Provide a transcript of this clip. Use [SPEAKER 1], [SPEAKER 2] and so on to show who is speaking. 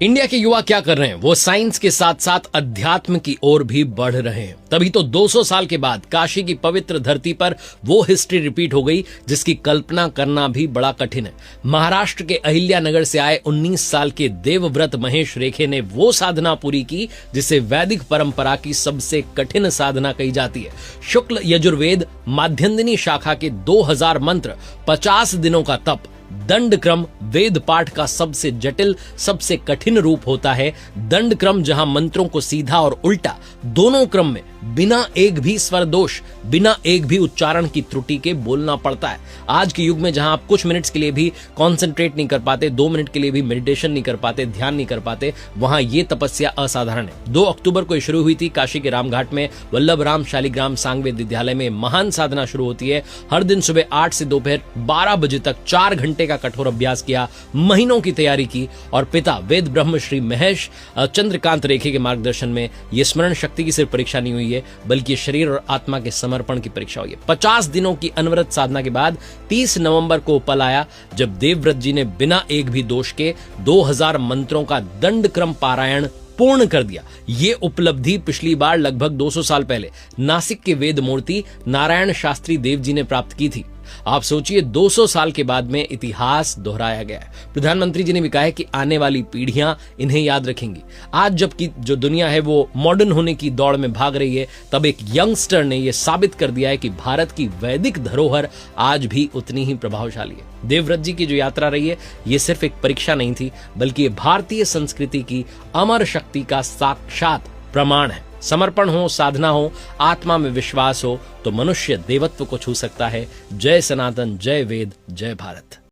[SPEAKER 1] India के युवा क्या कर रहे हैं? वो साइंस के साथ साथ अध्यात्म की ओर भी बढ़ रहे हैं। तभी तो 200 साल के बाद काशी की पवित्र धरती पर वो हिस्ट्री रिपीट हो गई जिसकी कल्पना करना भी बड़ा कठिन है। महाराष्ट्र के अहिल्यानगर से आए 19 साल के देवव्रत महेश रेखे ने वो साधना पूरी की जिसे वैदिक परंपरा की सबसे कठिन साधना कही जाती है। शुक्ल यजुर्वेद माध्यन्दिनी शाखा के 2000 मंत्र, 50 दिनों का तप, दंड क्रम वेद पाठ का सबसे जटिल, सबसे कठिन रूप होता है। दंड क्रम जहां मंत्रों को सीधा और उल्टा दोनों क्रम में बिना एक भी स्वर दोष, बिना एक भी उच्चारण की त्रुटि के बोलना पड़ता है। आज के युग में जहां आप कुछ मिनट्स के लिए भी कॉन्सेंट्रेट नहीं कर पाते, 2 मिनट के लिए भी मेडिटेशन नहीं कर पाते, ध्यान नहीं कर पाते, वहां ये तपस्या असाधारण है। 2 अक्टूबर को शुरू हुई थी काशी के रामघाट में वल्लभ राम शालिग्राम सांगवेद विद्यालय में महान साधना शुरू होती है। हर दिन सुबह 8 से दोपहर 12 बजे तक 4 घंटे का कठोर अभ्यास किया, महीनों की तैयारी की और पिता वेद ब्रह्म श्री महेश चंद्रकांत रेखे के मार्गदर्शन में ये स्मरण शक्ति की सिर्फ परीक्षा नहीं हुई है बल्कि शरीर और आत्मा के समर्पण की परीक्षा हुई है। 50 दिनों की अनवरत साधना के बाद 30 नवंबर को पल आया जब देवव्रत जी ने बिना एक भी दोष के 2000 मंत्रों का दंड क्रम पारायण पूर्ण कर दिया। ये उपलब्धि पिछली बार लगभग 200 साल पहले नासिक के वेद मूर्ति नारायण शास्त्री देव जी ने प्राप्त की थी। आप सोचिए 200 साल के बाद में इतिहास दोहराया गया है। प्रधानमंत्री जी ने भी कहा है कि आने वाली पीढ़ियां इन्हें याद रखेंगी। आज जबकि जो दुनिया है वो मॉडर्न होने की दौड़ में भाग रही है, तब एक यंगस्टर ने यह साबित कर दिया है कि भारत की वैदिक धरोहर आज भी उतनी ही प्रभावशाली है। देवव्रत जी की जो यात्रा रही है ये सिर्फ एक परीक्षा नहीं थी बल्कि ये भारतीय संस्कृति की अमर शक्ति का साक्षात प्रमाण है। समर्पण हो, साधना हो, आत्मा में विश्वास हो तो मनुष्य देवत्व को छू सकता है। जय सनातन, जय वेद, जय भारत।